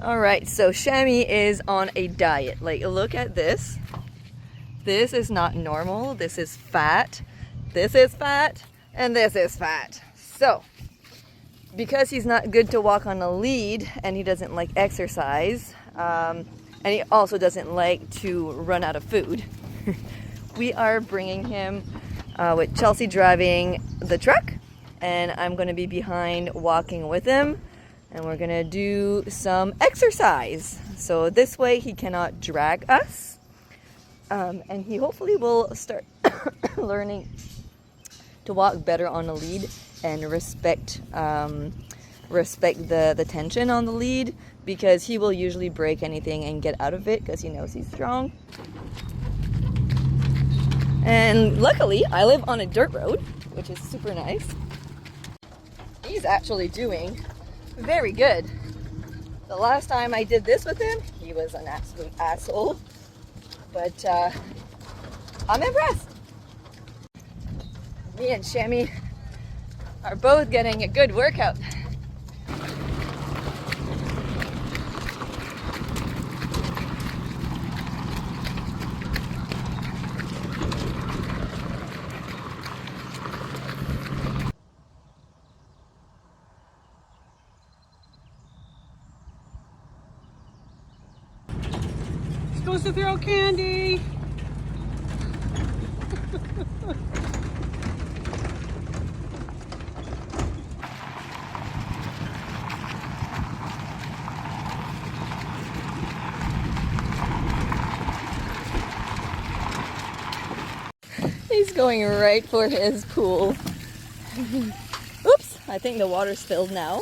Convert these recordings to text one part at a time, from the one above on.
All right, so Shamy is on a diet. Like, look at this. This is not normal. This is fat. This is fat. And this is fat. So, because he's not good to walk on a lead and he doesn't like exercise, and he also doesn't like to run out of food, we are bringing him with Chelsea driving the truck, and I'm going to be behind walking with him. And we're gonna do some exercise. So this way he cannot drag us. And he hopefully will start learning to walk better on a lead and respect the tension on the lead, because he will usually break anything and get out of it because he knows he's strong. And luckily I live on a dirt road, which is super nice. He's actually doing very good. The last time I did this with him, he was an absolute asshole. But I'm impressed. Me and Shamy are both getting a good workout. Supposed to throw candy. He's going right for his pool. Oops, I think the water's filled now.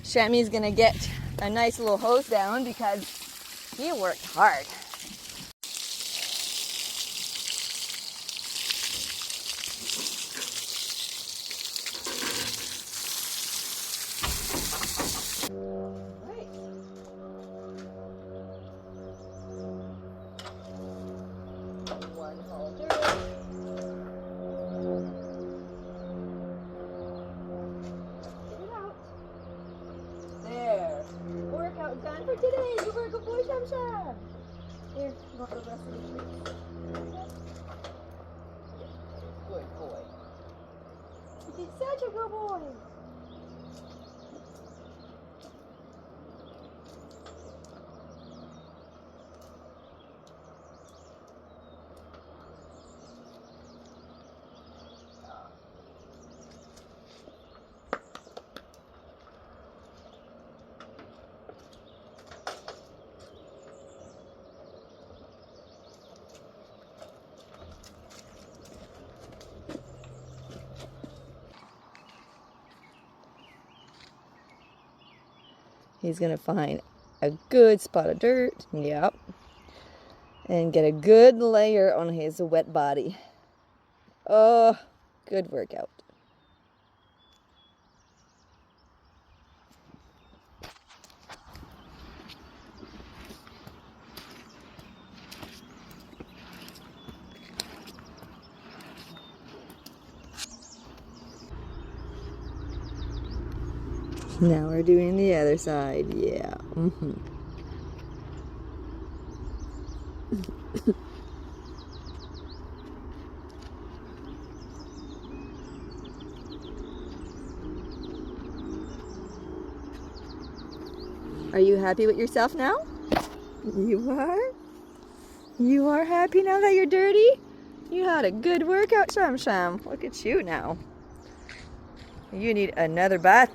Shamy's gonna get a nice little hose down because he worked hard. One halter. Get it out. There. Workout done for today. You were a good boy, Sham Sham. Here, you want the rest of the treats? Good boy. You did such a good boy. He's gonna find a good spot of dirt, yep, and get a good layer on his wet body. Oh, good workout. Now we're doing the other side, yeah. Are you happy with yourself now? You are? You are happy now that you're dirty? You had a good workout, Sham Sham. Look at you now. You need another bath.